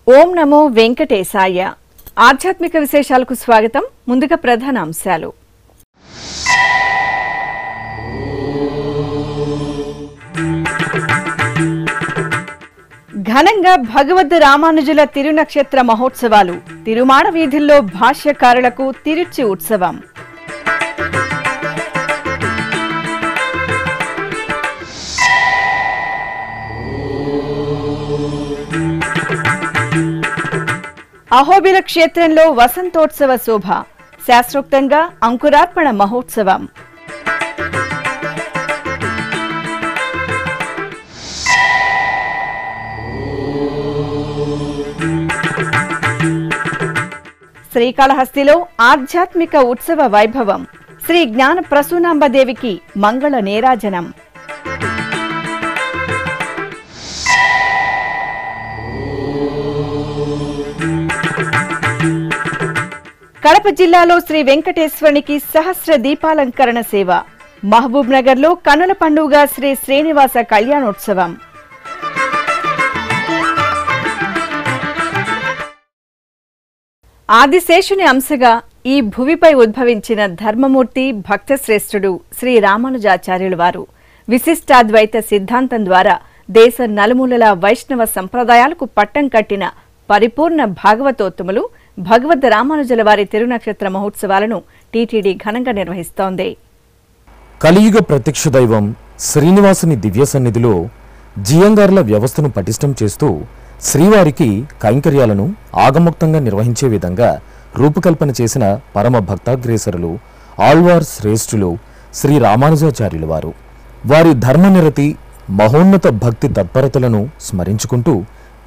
ఓం నమో వెంకటేశాయ. ఆధ్యాత్మిక విశేషాలకు స్వాగతం. ముందుగా ప్రధాన అంశాలు. ఘనంగా భగవద్ రామానుజుల తిరునక్షత్ర మహోత్సవాలు. తిరుమాడ వీధుల్లో భాష్యకారులకు తిరుచి ఉత్సవం. అహోబిల క్షేత్రంలో వసంతోత్సవ శోభ. శాస్త్రోక్తంగా అంకురార్పణ మహోత్సవం. శ్రీకాళహస్తిలో ఆధ్యాత్మిక ఉత్సవ వైభవం. శ్రీ జ్ఞాన ప్రసూనాంబదేవికి మంగళ నీరాజనం. కడప జిల్లాలో శ్రీ వెంకటేశ్వరునికి సహస్ర దీపాలంకరణ సేవ. మహబూబ్ నగర్ లో కన్నుల పండుగ శ్రీ శ్రీనివాస కళ్యాణోత్సవం. ఆదిశేషుని అంశగా ఈ భువిపై ఉద్భవించిన ధర్మమూర్తి భక్తశ్రేష్ఠుడు శ్రీ రామానుజాచార్యులు వారు విశిష్టాద్వైత సిద్ధాంతం ద్వారా దేశ నలుమూలల వైష్ణవ సంప్రదాయాలకు పట్టం కట్టిన పరిపూర్ణ భాగవతోత్తములు భగవద్ రామానుజుల వారి తిరునక్షత్ర మహోత్సవాలను టీటీడీ ఘనంగా నిర్వహిస్తోంది. కలియుగ ప్రత్యక్ష దైవం శ్రీనివాసుని దివ్య సన్నిధిలో జియంగార్ల వ్యవస్థను పటిష్టం చేస్తూ శ్రీవారికి కైంకర్యాలను ఆగమోక్తంగా నిర్వహించే విధంగా రూపకల్పన చేసిన పరమ భక్తాగ్రేసరులు ఆళ్వార్ శ్రేష్ఠులు శ్రీ రామానుజాచార్యులు వారు. వారి ధర్మనిరతి మహోన్నత భక్తి తత్పరతలను స్మరించుకుంటూ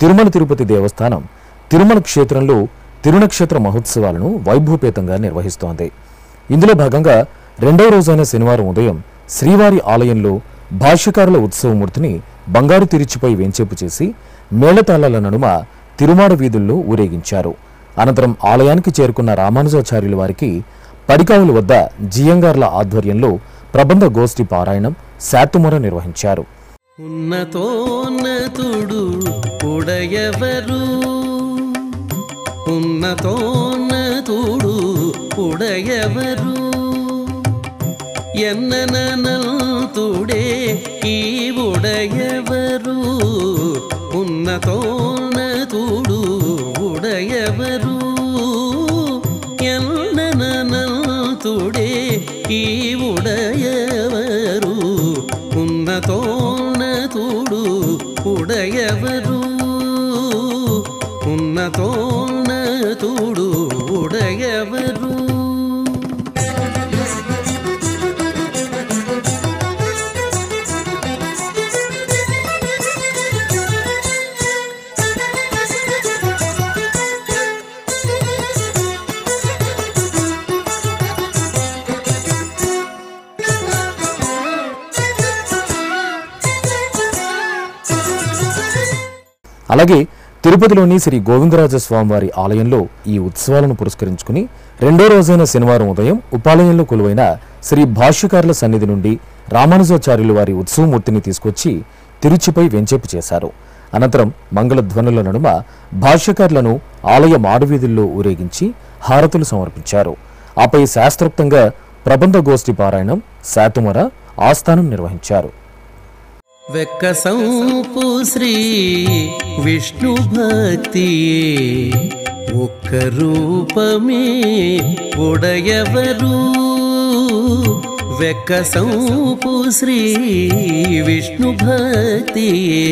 తిరుమల తిరుపతి దేవస్థానం తిరుమల క్షేత్రంలో తిరునక్షత్ర మహోత్సవాలను వైభవపేతంగా నిర్వహిస్తోంది. ఇందులో భాగంగా రెండవ రోజైన శనివారం ఉదయం శ్రీవారి ఆలయంలో భాష్యకారుల ఉత్సవమూర్తిని బంగారు తిరుచిపై వేంచేపు చేసి మేళతాళాల నడుమ తిరుమాడ వీధుల్లో ఊరేగించారు. అనంతరం ఆలయానికి చేరుకున్న రామానుజాచార్యుల వారికి పడికావుల వద్ద జియంగార్ల ఆధ్వర్యంలో ప్రబంధ గోష్ఠి పారాయణం శాతుమొర నిర్వహించారు. ఉన్నతోన్నతుడు ఉడయవరు, ఉన్నతోన్నతుడు ఉడయవరు, ఎన్ననంతుడే ఈ ఉడయవరు, ఉన్నతోన్నతుడు ఉడయవరు, ఎన్ననంతుడే ఈ ఉడయవరు, ఉన్నతోన్నతుడు ఉడయవరు, ఉన్నతోన్నతుడు ఉడయవరు. అలాగే తిరుపతిలోని శ్రీ గోవిందరాజస్వామివారి ఆలయంలో ఈ ఉత్సవాలను పురస్కరించుకుని రెండో రోజైన శనివారం ఉదయం ఉపాలయంలో కొలువైన శ్రీ భాష్యకారుల సన్నిధి నుండి రామానుజాచార్యుల వారి ఉత్సవమూర్తిని తీసుకొచ్చి తిరుచిపై వెంచేపు చేశారు. అనంతరం మంగళధ్వనుల నడుమ భాష్యకారులను ఆలయ మాడువీధుల్లో ఊరేగించి హారతులు సమర్పించారు. ఆపై శాస్త్రోక్తంగా ప్రబంధ గోష్ఠి పారాయణం శాతుమొర ఆస్థానం నిర్వహించారు. వెక్కసంపు శ్రీ విష్ణు భక్తియే ఒక్క రూపమే ఉడయవరు, వెక్కసంపు శ్రీ విష్ణు భక్తియే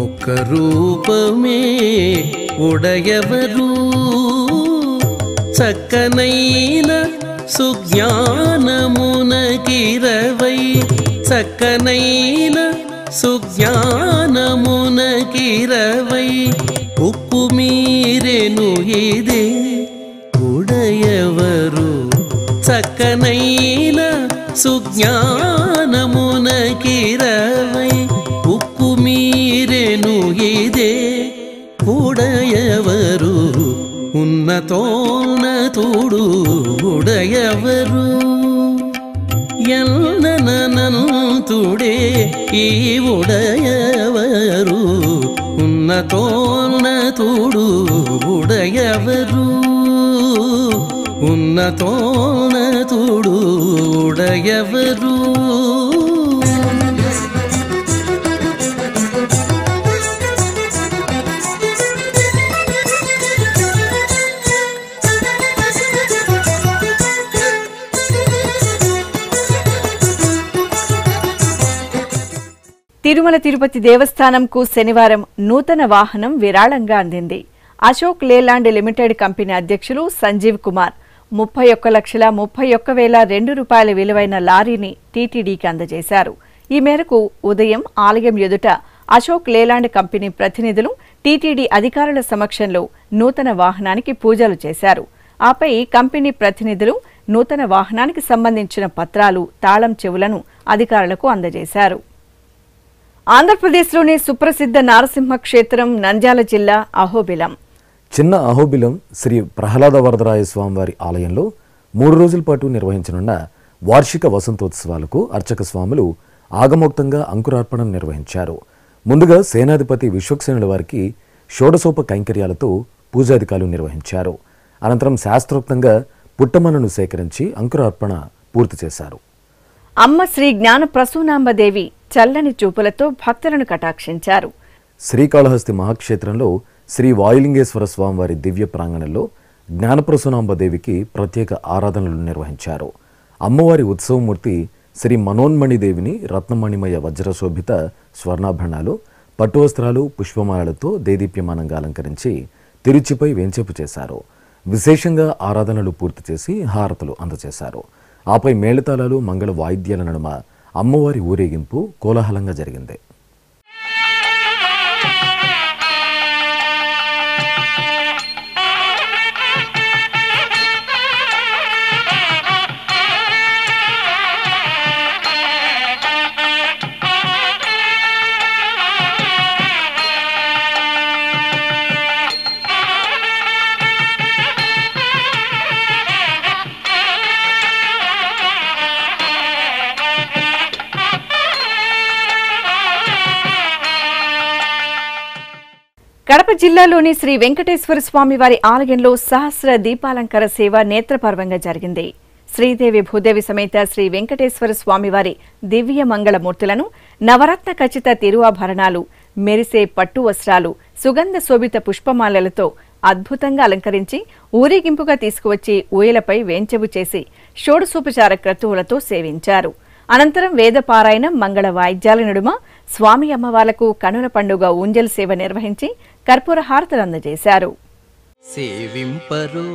ఒక్క రూపమే ఉడయవరు, చక్కనైన సుజ్ఞానమునకిరవై, చక్కనైన సుజ్ఞానమునకిరవై ఉప్పు మీరెను ఇదే ఉడయవరు, చక్కనైన సుజ్ఞానమునకిరవై ఉక్కు మీరెను ఇదే ఉడయవరు ఉన్నతోన్నతుడు ఉడయవరు ఎల్లనంతుడే ఈ ఉడయవరు ఉన్నతోన్నతుడు ఉడయవరు ఉన్నతోన్నతుడు ఉడయవరు తిరుమల తిరుపతి దేవస్థానంకు శనివారం నూతన వాహనం విరాళంగా అందింది. అశోక్ లేలాండ్ లిమిటెడ్ కంపెనీ అధ్యక్షులు సంజీవ్ కుమార్ 31,31,002 రూపాయల విలువైన లారీని టీటీడీకి అందజేశారు. ఈ మేరకు ఉదయం ఆలయం ఎదుట అశోక్ లేలాండ్ కంపెనీ ప్రతినిధులు టీటీడీ అధికారుల సమక్షంలో నూతన వాహనానికి పూజలు చేశారు. ఆపై కంపెనీ ప్రతినిధులు నూతన వాహనానికి సంబంధించిన పత్రాలు, తాళం చెవులను అధికారులకు అందజేశారు. ఆంధ్రప్రదేశ్లోని సుప్రసిద్ధ నారసింహ క్షేత్రం నంద్యాల జిల్లా అహోబిలం. చిన్న అహోబిలం శ్రీ ప్రహ్లాద వరదరాయ స్వామివారి ఆలయంలో 3 రోజుల పాటు నిర్వహించనున్న వార్షిక వసంతోత్సవాలకు అర్చక స్వాములు ఆగమోక్తంగా అంకురార్పణం నిర్వహించారు. ముందుగా సేనాధిపతి విశ్వక్సేనుల వారికి షోడశోప కైంకర్యాలతో పూజాధికారులు నిర్వహించారు. అనంతరం శాస్త్రోక్తంగా పుట్టమన్నను సేకరించి అంకురార్పణ పూర్తి చేశారు. అమ్మ శ్రీ జ్ఞాన ప్రసూనాంబదేవి చల్లని చూపులతో భక్తులను కటాక్షించారు. శ్రీకాళహస్తి మహాక్షేత్రంలో శ్రీ వాయులింగేశ్వర స్వామివారి దివ్య ప్రాంగణంలో జ్ఞానప్రసూనాంబదేవికి ప్రత్యేక ఆరాధనలు నిర్వహించారు. అమ్మవారి ఉత్సవమూర్తి శ్రీ మనోన్మణిదేవిని రత్నమణిమయ వజ్రశోభిత స్వర్ణాభరణాలు, పట్టు వస్త్రాలు, పుష్పమాలలతో దేదీప్యమానంగా అలంకరించి తిరుచిపై వేంచేపు చేశారు. విశేషంగా ఆరాధనలు పూర్తి చేసి హారతులు అందజేశారు. ఆపై మేళతాళాలు, మంగళ వాయిద్యాల నడుమ అమ్మవారి ఊరేగింపు కోలాహలంగా జరిగింది. కడప జిల్లాలోని శ్రీ వెంకటేశ్వర స్వామి వారి ఆలయంలో సహస్ర దీపాలంకార సేవ నేత్రపర్వంగా జరిగింది. శ్రీదేవి భూదేవి సమేత శ్రీ వెంకటేశ్వర స్వామివారి దివ్య మంగళమూర్తులను నవరత్న ఖచ్చిత తిరువాభరణాలు, మెరిసే పట్టు వస్త్రాలు, సుగంధ శోభిత పుష్పమాలలతో అద్భుతంగా అలంకరించి ఊరేగింపుగా తీసుకువచ్చి ఊయలపై వేంచెవు చేసి షోడశోపచార క్రతువులతో సేవించారు. అనంతరం వేదపారాయణం, మంగళ వాయిద్యాల నడుమ స్వామి అమ్మవార్లకు కనుల పండుగ ఊంజల్ సేవ నిర్వహించి కర్పూర హారతులు అందజేశారు. సేవింపరు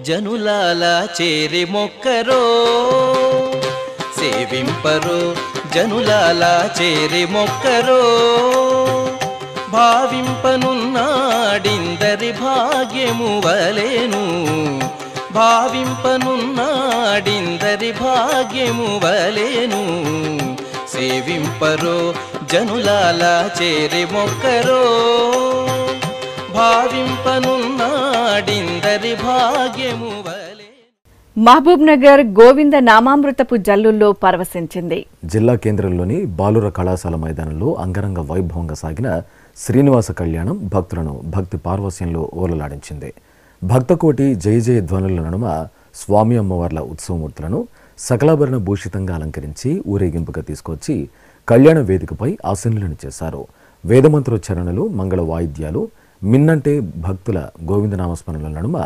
జనులాల చేరి మొక్కరో, సేవింపరు జనులాల చేరి మొక్కరో, భావింపనున్నాడిందరి భాగ్యము వలెను, భావింపనున్నాడిందరి భాగ్యము వలెను, సేవింపరో జనులాల చేరి మొక్కరో, భావింపనున్నాడిందరి భాగ్యము వలె. మహబూబ్ నగర్ గోవింద నామామృతపు జల్లుల్లో పరవశించింది. జిల్లా కేంద్రంలోని బాలుర కళాశాల మైదానంలో అంగరంగ వైభవంగా సాగిన శ్రీనివాస కళ్యాణం భక్తులను భక్తి పార్వస్యంలో ఓలలాడించింది. భక్తకోటి జయ జయ ధ్వనుల నడుమ స్వామి అమ్మవార్ల ఉత్సవమూర్తులను సకలాభరణ భూషితంగా అలంకరించి ఊరేగింపుగా తీసుకొచ్చి కళ్యాణ వేదికపై ఆసీనులను చేశారు. వేదమంత్రోచ్చరణలు, మంగళ వాయిద్యాలు మిన్నంటే భక్తుల గోవిందనామస్మరణల నడుమ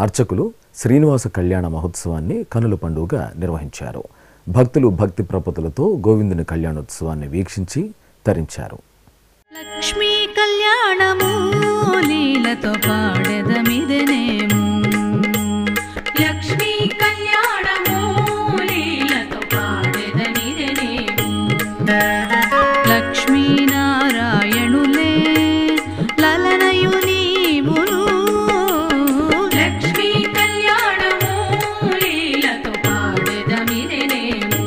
అర్చకులు శ్రీనివాస కళ్యాణ మహోత్సవాన్ని కనుల పండుగగా నిర్వహించారు. భక్తులు భక్తి ప్రపతులతో గోవిందుని కళ్యాణోత్సవాన్ని వీక్షించి తరించారు. లక్ష్మీ కళ్యాణము లీలతో పాడెదమిదనేము, లక్ష్మీ కళ్యాణము లీలతో పాడెదమిదనేము, లక్ష్మీనారాయణులే లలనయు నీవును, లక్ష్మీ కళ్యాణము లీలతో పాడెదమిదనేము,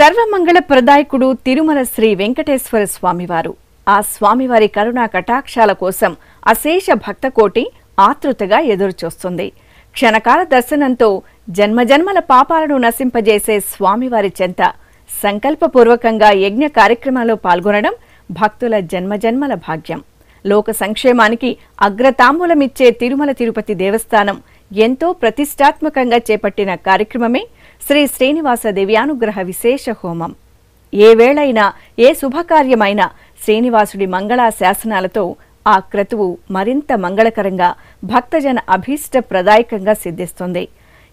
సర్వమంగళ ప్రదాయకుడు తిరుమల శ్రీ వెంకటేశ్వర స్వామివారు. ఆ స్వామివారి కరుణా కటాక్షాల కోసం అశేష భక్తకోటి ఆతృతగా ఎదురుచూస్తుంది. క్షణకాల దర్శనంతో జన్మజన్మల పాపాలను నశింపజేసే స్వామివారి చెంత సంకల్పపూర్వకంగా యజ్ఞ కార్యక్రమాల్లో పాల్గొనడం భక్తుల జన్మజన్మల భాగ్యం. లోక సంక్షేమానికి అగ్రతాంబూలమిచ్చే తిరుమల తిరుపతి దేవస్థానం ఎంతో ప్రతిష్టాత్మకంగా చేపట్టిన కార్యక్రమమే శ్రీ శ్రీనివాస దివ్యానుగ్రహ విశేష హోమం. ఏ వేళైనా ఏ శుభకార్యమైనా శ్రీనివాసుడి మంగళా శాసనాలతో ఆ క్రతువు మరింత మంగళకరంగా భక్తజన అభీష్ట ప్రదాయకంగా సిద్ధిస్తుంది.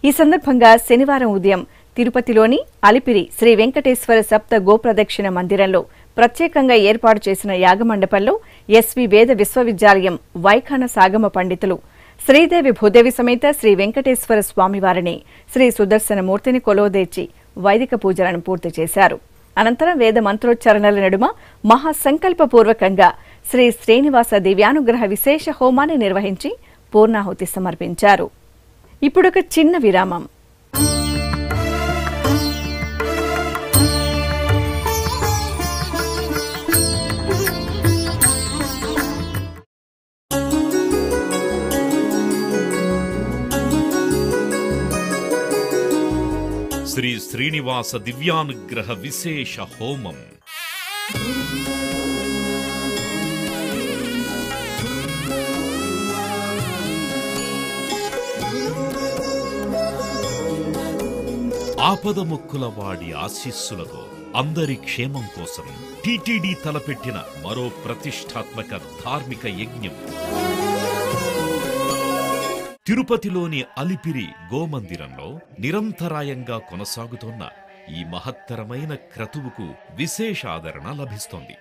ఈ సందర్భంగా శనివారం ఉదయం తిరుపతిలోని అలిపిరి శ్రీ వెంకటేశ్వర సప్త గోప్రదక్షిణ మందిరంలో ప్రత్యేకంగా ఏర్పాటు చేసిన యాగమండపంలో ఎస్వి వేద విశ్వవిద్యాలయం వైఖాన సాగమ పండితులు శ్రీదేవి భూదేవి సమేత శ్రీ వెంకటేశ్వర స్వామివారిని శ్రీ సుదర్శనమూర్తిని కొలువుదీర్చి వైదిక పూజలను పూర్తి చేశారు. అనంతరం వేద మంత్రోచ్చారణల నడుమ మహాసంకల్పపూర్వకంగా శ్రీ శ్రీనివాస దివ్యానుగ్రహ విశేష హోమాన్ని నిర్వహించి పూర్ణాహుతి సమర్పించారు. ఇప్పుడొక చిన్న విరామం. శ్రీ శ్రీనివాస దివ్యానుగ్రహ విశేష హోమం. ఆపద మొక్కుల వాడి ఆశీస్సులతో అందరి క్షేమం కోసం టీటీడీ తలపెట్టిన మరో ప్రతిష్టాత్మక ధార్మిక యజ్ఞం. తిరుపతిలోని అలిపిరి గోమందిరంలో నిరంతరాయంగా కొనసాగుతోన్న ఈ మహత్తరమైన క్రతువుకు విశేష ఆదరణ లభిస్తోంది.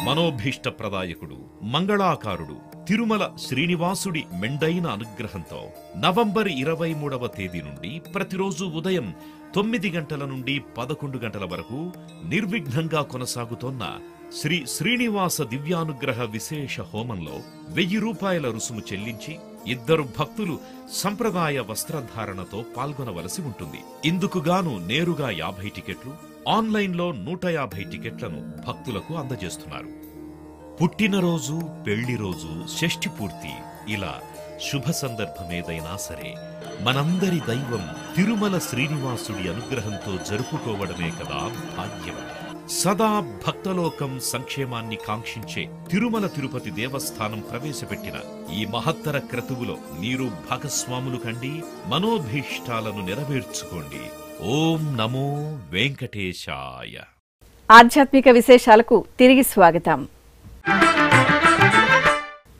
మనోభీష్ట ప్రదాయకుడు మంగళాకారుడు తిరుమల శ్రీనివాసుడి మెండైన అనుగ్రహంతో నవంబర్ 23వ తేదీ నుండి ప్రతిరోజు ఉదయం 9 గంటల నుండి 11 గంటల వరకు నిర్విఘ్నంగా కొనసాగుతోన్న శ్రీ శ్రీనివాస దివ్యానుగ్రహ విశేష హోమంలో 1000 రూపాయల రుసుము చెల్లించి 2 భక్తులు సంప్రదాయ వస్త్రధారణతో పాల్గొనవలసి ఉంటుంది. ఇందుకుగాను నేరుగా 50 టికెట్లు, ఆన్లైన్లో 150 టికెట్లను భక్తులకు అందజేస్తున్నారు. పుట్టినరోజు, పెళ్లి రోజు, షష్ఠి పూర్తి ఇలా శుభ సందర్భమేదైనా సరే మనందరి దైవం తిరుమల శ్రీనివాసుడి అనుగ్రహంతో జరుపుకోవడమే కదా భాగ్యం. సదా భక్తలోకం సంక్షేమాన్ని కాంక్షించే తిరుమల తిరుపతి దేవస్థానం ప్రవేశపెట్టిన ఈ మహత్తర క్రతువులో మీరు భాగస్వాములు కండి, మనోభీష్టాలను నెరవేర్చుకోండి. ఓం నమో వెంకటేశాయ. ఆధ్యాత్మిక విశేషాలకు తిరిగి స్వాగతం.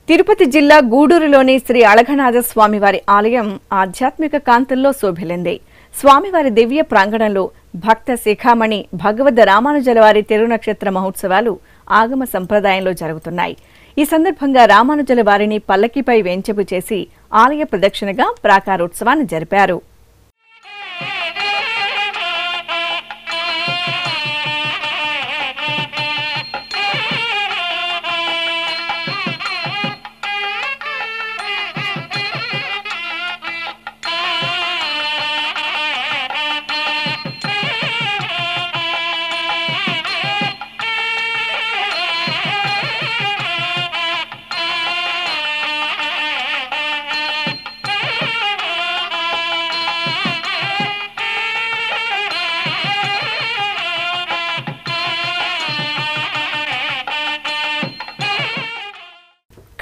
తిరుపతి జిల్లా గూడూరులోని శ్రీ అళఘనాథ స్వామివారి ఆలయం ఆధ్యాత్మిక కాంతుల్లో శోభిల్లింది. స్వామివారి దివ్య ప్రాంగణంలో భక్త శిఖామణి భగవద్ రామానుజుల వారి తిరునక్షత్ర మహోత్సవాలు ఆగమ సంప్రదాయంలో జరుగుతున్నాయి. ఈ సందర్భంగా రామానుజుల వారిని పల్లకిపై వేంచెపు చేసి ఆలయ ప్రదక్షిణగా ప్రాకారోత్సవాన్ని జరిపారు.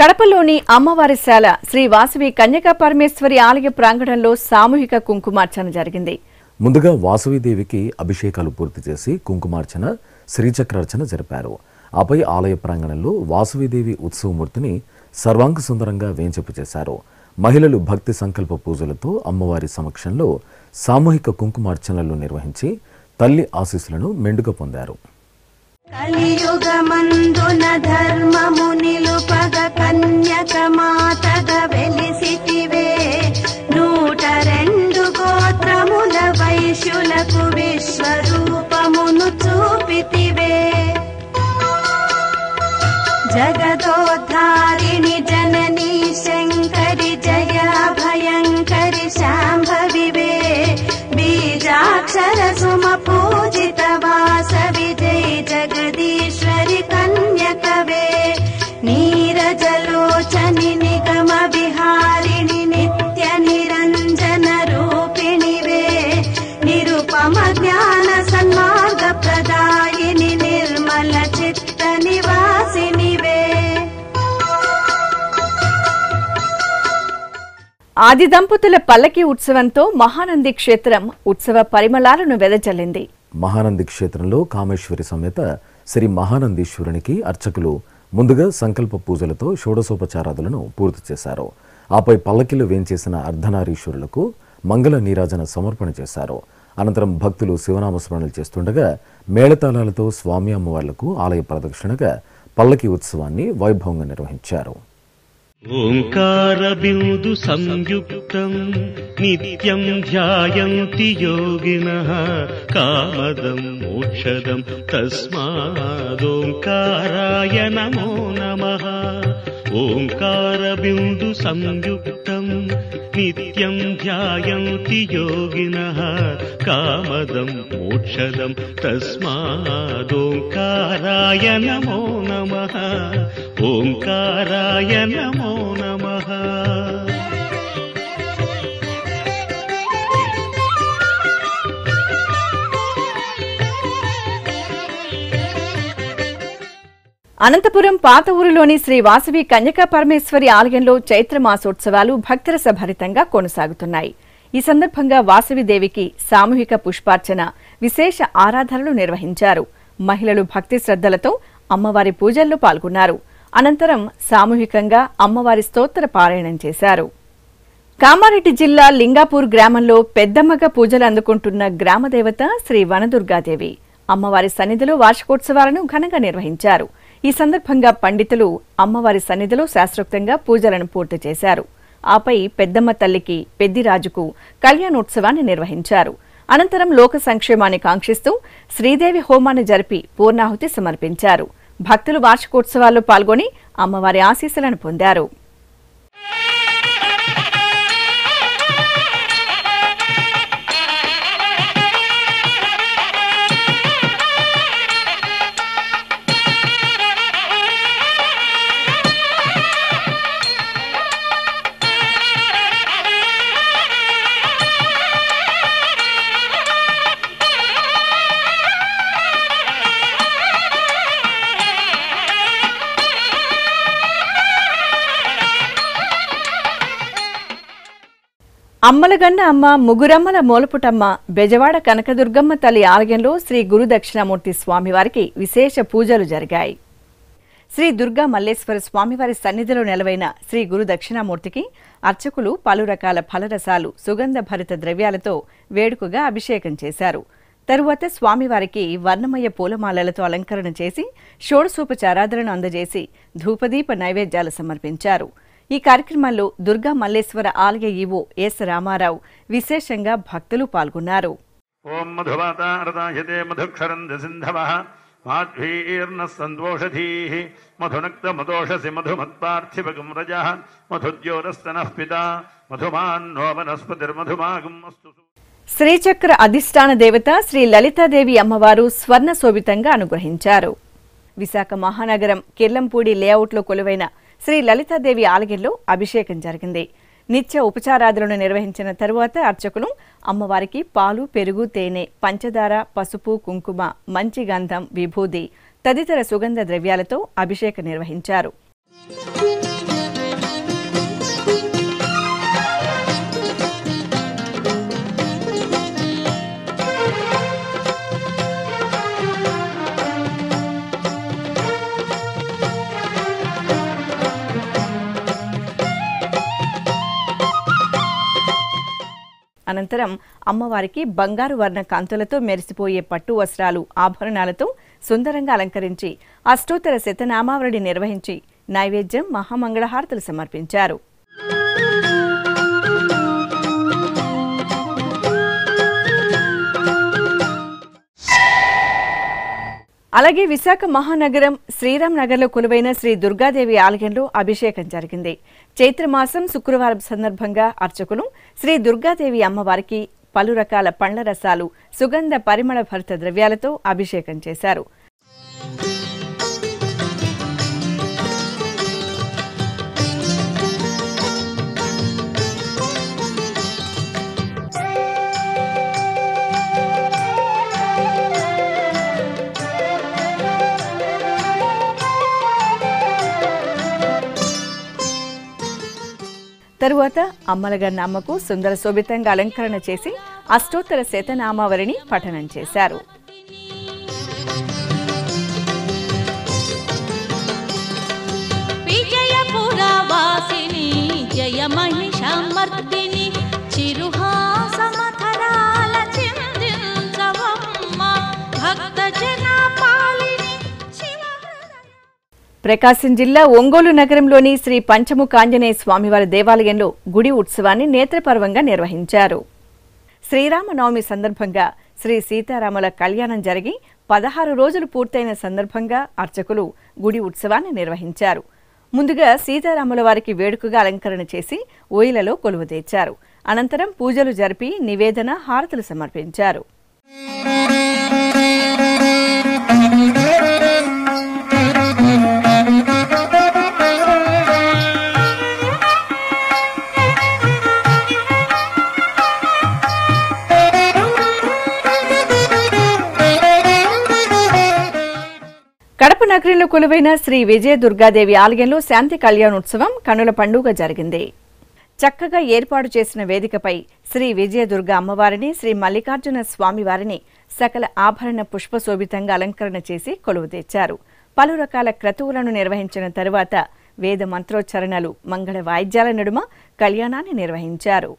కడపలోని అమ్మవారిశాల శ్రీ వాసవి కన్యకా పరమేశ్వరి ఆలయ ప్రాంగణంలో సామూహిక కుంకుమార్చన జరిగింది. ముందుగా వాసవీదేవికి అభిషేకాలు పూర్తి చేసి కుంకుమార్చన, శ్రీచక్రార్చన జరిపారు. ఆపై ఆలయ ప్రాంగణంలో వాసవీదేవి ఉత్సవమూర్తిని సర్వాంగ సుందరంగా వేంచెపు చేశారు. మహిళలు భక్తి సంకల్ప పూజలతో అమ్మవారి సమక్షంలో సామూహిక కుంకుమార్చనలు నిర్వహించి తల్లి ఆశీస్సులను మెండుగా పొందారు. కలియుగమందున ధర్మము నిలుపగ కన్యక మాతగ వెలిసితివే, 102 గోత్రముల వైశ్యులకు విశ్వరూపమును చూపితివే. జగదోద్ధారిణి జననీ శంకరి జయ భయంకరి శాంభవివే, బీజాక్షర సుమపూ ఆది దంపతుల పల్లకి ఉత్సవంతో మహానంది క్షేత్రం ఉత్సవ పరిమళాలను వెదజల్లింది. మహానంది క్షేత్రంలో కామేశ్వరి సమేత శ్రీ మహానందీశ్వరునికి అర్చకులు ముందుగా సంకల్ప పూజలతో షోడశోపచారాదులను పూర్తి చేశారు. ఆపై పల్లకిలో వేంచేసిన అర్ధనారీశ్వరులకు మంగళ నీరాజన సమర్పణ చేశారు. అనంతరం భక్తులు శివనామస్మరణలు చేస్తుండగా మేళతాళాలతో స్వామి అమ్మవార్లకు ఆలయ ప్రదక్షిణగా పల్లకి ఉత్సవాన్ని వైభవంగా నిర్వహించారు. ఓంకార బిందు సంయుక్తం నిత్యం ధ్యాయంతి యోగినః కామదం మోక్షదం తస్మాదోంకారాయ నమో నమః. ఓంకార బిందు సంయుక్తం నిత్యం ధ్యాయంతి యోగినః కామదం మోక్షదం తస్మాదోంకారాయ నమో నమః. ఓంకారాయ నమో నమః. అనంతపురం పాత ఊరిలోని శ్రీ వాసవి కన్యకా పరమేశ్వరి ఆలయంలో చైత్రమాసోత్సవాలు భక్తరస భరితంగా కొనసాగుతున్నాయి. ఈ సందర్భంగా వాసవిదేవికి సామూహిక పుష్పార్చన, విశేష ఆరాధనలు నిర్వహించారు. మహిళలు భక్తి శ్రద్ధలతో అమ్మవారి పూజల్లో పాల్గొన్నారు. అనంతరం సామూహికంగా అమ్మవారి స్తోత్ర పారాయణం చేశారు. కామారెడ్డి జిల్లా లింగాపూర్ గ్రామంలో పెద్దమ్మగా పూజలు అందుకుంటున్న గ్రామదేవత శ్రీ వనదుర్గాదేవి అమ్మవారి సన్నిధిలో వార్షికోత్సవాలను ఘనంగా నిర్వహించారు. ఈ సందర్భంగా పండితులు అమ్మవారి సన్నిధిలో శాస్త్రోక్తంగా పూజలను పూర్తి చేశారు. ఆపై పెద్దమ్మ తల్లికి, పెద్దిరాజుకు కళ్యాణోత్సవాన్ని నిర్వహించారు. అనంతరం లోక సంక్షేమాన్ని కాంక్షిస్తూ శ్రీదేవి హోమాన్ని జరిపి పూర్ణాహుతి సమర్పించారు. భక్తులు వార్షికోత్సవాల్లో పాల్గొని అమ్మవారి ఆశీస్సులను పొందారు. అమ్మలగన్న అమ్మ ముగురమ్మల మూలపుటమ్మ బెజవాడ కనకదుర్గమ్మ తల్లి ఆలయంలో శ్రీ గురు దక్షిణామూర్తి స్వామివారికి విశేష పూజలు జరిగాయి. శ్రీ దుర్గా మల్లేశ్వర స్వామివారి సన్నిధిలో నెలవైన శ్రీ గురు దక్షిణామూర్తికి అర్చకులు పలు రకాల ఫలరసాలు, సుగంధ భరిత ద్రవ్యాలతో వేడుకగా అభిషేకం చేశారు. తరువాత స్వామివారికి వర్ణమయ పూలమాలలతో అలంకరణ చేసి షోడశోపచారాదులను అందజేసి ధూపదీప నైవేద్యాలు సమర్పించారు. ఈ కార్యక్రమంలో దుర్గా మల్లేశ్వర ఆలయ ఈవో ఎస్ రామారావు, విశేషంగా భక్తులు పాల్గొన్నారు. ఓం మధువాతారదాయతే మధుక్షరంద సింధవః మాధ్వీర్న సందోషధీః మధునక్త మదోషసి మధుమత్పార్థివగం రజః మధుద్యోరస్తనః పితా మధుమాన్నో వనస్పతిర్మధుమాగం అస్తు. శ్రీచక్ర అధిష్టాన దేవత శ్రీ లలితాదేవి అమ్మవారు స్వర్ణ శోభితంగా అనుగ్రహించారు. విశాఖ మహానగరం కిర్లంపూడి లేఅవుట్లో కొలువైన శ్రీ లలితాదేవి ఆలయంలో అభిషేకం జరిగింది. నిత్య ఉపచారాదులను నిర్వహించిన తరువాత అర్చకులు అమ్మవారికి పాలు, పెరుగు, తేనె, పంచదార, పసుపు, కుంకుమ, మంచి గంధం, విభూది తదితర సుగంధ ద్రవ్యాలతో అభిషేకం నిర్వహించారు. అనంతరం అమ్మవారికి బంగారు వర్ణ కాంతులతో మెరిసిపోయే పట్టు వస్త్రాలు, ఆభరణాలతో సుందరంగా అలంకరించి అష్టోత్తర శతనామావళి నిర్వహించి నైవేద్యం, మహామంగళహారతులు సమర్పించారు. అలాగే విశాఖ మహానగరం శ్రీరామ్ నగర్లో కొలువైన శ్రీ దుర్గాదేవి ఆలయంలో అభిషేకం జరిగింది. చైత్రమాసం శుక్రవారం సందర్భంగా అర్చకులు శ్రీ దుర్గాదేవి అమ్మవారికి పలు రకాల పండ్ల రసాలు, సుగంధ పరిమళ భరిత ద్రవ్యాలతో అభిషేకం చేశారు. తరువాత అమ్మలగన్న అమ్మకు సుందర శోభితంగా అలంకరణ చేసి అష్టోత్తర శతనామావళిని పఠనం చేశారు. విజయపురవాసిని జయ మహిషమర్దిని చిరుహాసమధరాల చిందించవమ్మ భక్తజన పాలిని శివహృదయ. ప్రకాశం జిల్లా ఒంగోలు నగరంలోని శ్రీ పంచముఖ ఆంజనేయ స్వామివారి దేవాలయంలో గుడి ఉత్సవాన్ని నేత్రపర్వంగా నిర్వహించారు. శ్రీరామనవమి సందర్భంగా శ్రీ సీతారాముల కళ్యాణం జరిగి 16 రోజులు పూర్తయిన సందర్భంగా అర్చకులు గుడి ఉత్సవాన్ని నిర్వహించారు. ముందుగా సీతారాముల వారికి వేడుకగా అలంకరణ చేసి ఓయిలలో కొలువుదీర్చారు. అనంతరం పూజలు జరిపి నివేదన హారతులు సమర్పించారు. కడప నగరంలో కొలువైన శ్రీ విజయ దుర్గాదేవి ఆలయంలో శాంతి కళ్యాణోత్సవం కన్నుల పండుగ జరిగింది. చక్కగా ఏర్పాటు చేసిన వేదికపై శ్రీ విజయ దుర్గా అమ్మవారిని, శ్రీ మల్లికార్జున స్వామివారిని సకల ఆభరణ పుష్పశోభితంగా అలంకరణ చేసి కొలువుదీర్చారు. పలు రకాల క్రతువులను నిర్వహించిన తరువాత వేద మంత్రోచ్చరణలు, మంగళ వాయిద్యాల నడుమ కళ్యాణాన్ని నిర్వహించారు.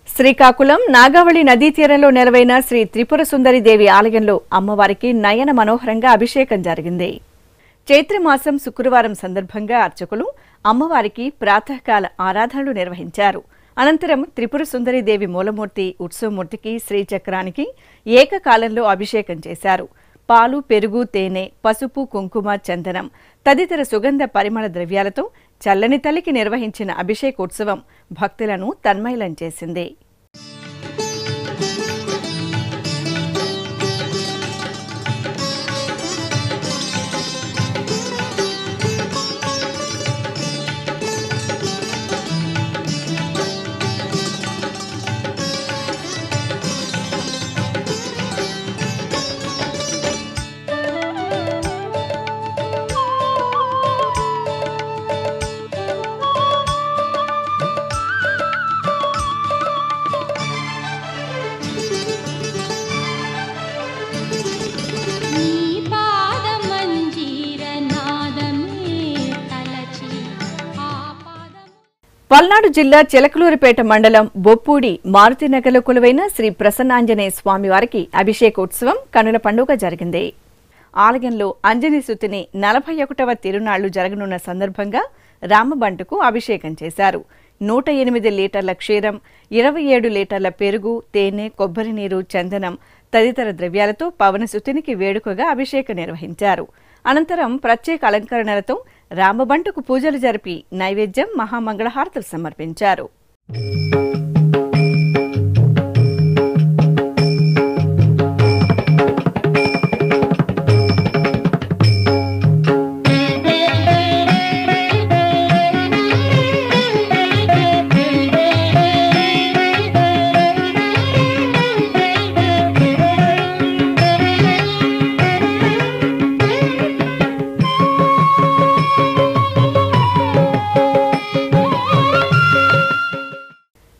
శ్రీకాకుళం నాగావళి నదీ తీరంలో నెలవైన శ్రీ త్రిపుర సుందరి దేవి ఆలయంలో అమ్మవారికి నయన మనోహరంగా అభిషేకం జరిగింది. చైత్రమాసం శుక్రవారం సందర్భంగా అర్చకులు అమ్మవారికి ప్రాతకాల ఆరాధనలు నిర్వహించారు. అనంతరం త్రిపుర సుందరి దేవి మూలమూర్తి ఉత్సవమూర్తికి శ్రీచక్రానికి ఏకకాలంలో అభిషేకం చేశారు. పాలు, పెరుగు, తేనె, పసుపు, కుంకుమ, చందనం తదితర సుగంధ పరిమళ ద్రవ్యాలతో చల్లని తల్లికి నిర్వహించిన అభిషేకోత్సవం భక్తులను తన్మయలం చేసింది. పల్నాడు జిల్లా చిలకలూరిపేట మండలం బొప్పూడి మారుతినగర్లో కొలువైన శ్రీ ప్రసన్నాంజనేయ స్వామివారికి అభిషేకోత్సవం కనుల పండుగ జరిగింది. ఆలయంలో అంజనీ సుతిని 41వ తిరునాళ్లు జరగనున్న సందర్భంగా రామబంటుకు అభిషేకం చేశారు. 108 లీటర్ల క్షీరం, 27 లీటర్ల పెరుగు, తేనె, కొబ్బరి నీరు, చందనం తదితర ద్రవ్యాలతో పవనసుతునికి వేడుకగా అభిషేకం నిర్వహించారు. అనంతరం ప్రత్యేక అలంకరణలతో రామబంటుకు పూజలు జరిపి నైవేద్యం, మహామంగళహారతులు సమర్పించారు.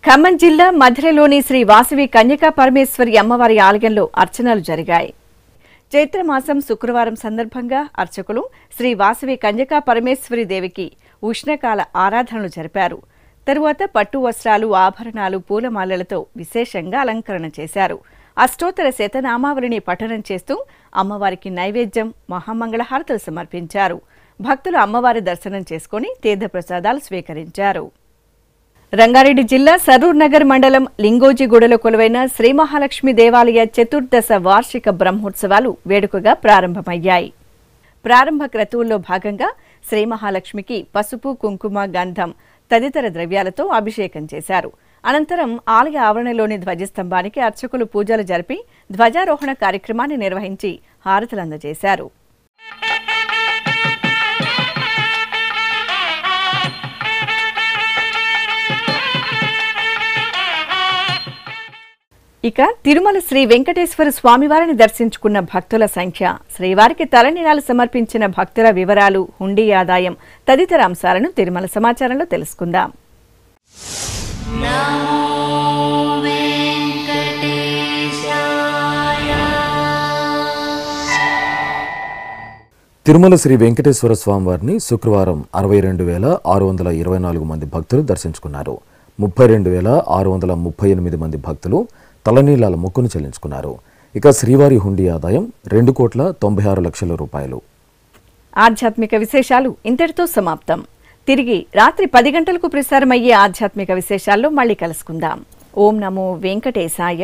ఖమ్మం జిల్లా మధిరలోని శ్రీ వాసవి కన్యకా పరమేశ్వరి అమ్మవారి ఆలయంలో అర్చనలు జరిగాయి. చైత్రమాసం శుక్రవారం సందర్భంగా అర్చకులు శ్రీ వాసవి కన్యకా పరమేశ్వరి దేవికి ఉష్ణకాల ఆరాధనలు జరిపారు. తరువాత పట్టు వస్త్రాలు, ఆభరణాలు, పూలమాలలతో విశేషంగా అలంకరణ చేశారు. అష్టోత్తర శతనామావళిని పఠనం చేస్తూ అమ్మవారికి నైవేద్యం, మహామంగళహారతులు సమర్పించారు. భక్తులు అమ్మవారి దర్శనం చేసుకుని తీర్థప్రసాదాలు స్వీకరించారు. రంగారెడ్డి జిల్లా సరూర్ నగర్ మండలం లింగోజిగూడలో కొలువైన శ్రీ మహాలక్ష్మి దేవాలయ చతుర్దశ వార్షిక బ్రహ్మోత్సవాలు వేడుకగా ప్రారంభమయ్యాయి. ప్రారంభ క్రతువుల్లో భాగంగా శ్రీ మహాలక్ష్మికి పసుపు, కుంకుమ, గంధం తదితర ద్రవ్యాలతో అభిషేకం చేశారు. అనంతరం ఆలయ ఆవరణలోని ధ్వజస్తంభానికి అర్చకులు పూజలు జరిపి ధ్వజారోహణ కార్యక్రమాన్ని నిర్వహించి హారతులు అందజేశారు. ఇక తిరుమల శ్రీ వెంకటేశ్వర స్వామివారిని దర్శించుకున్న భక్తుల సంఖ్య, శ్రీవారికి తలనీలాలు సమర్పించిన భక్తుల వివరాలు, హుండీ ఆదాయం తదితర అంశాలను తిరుమల సమాచారంలో తెలుసుకుందాం. తిరుమల శ్రీ వెంకటేశ్వర స్వామివారిని శుక్రవారం 62,624 మంది భక్తులు దర్శించుకున్నారు. 32,638 మంది భక్తులు తలనీలాల మొక్కును చెల్లించుకున్నారు. ఇక శ్రీవారి హుండీ ఆదాయం 2,96,00,000 రూపాయలు. ఆధ్యాత్మిక విశేషాలు ఇంతటితో సమాప్తం. తిరిగి రాత్రి 10 గంటలకు ప్రసారమయ్యే ఆధ్యాత్మిక విశేషాల్లో మళ్ళీ కలుసుకుందాం. ఓం నమో వెంకటేశాయ.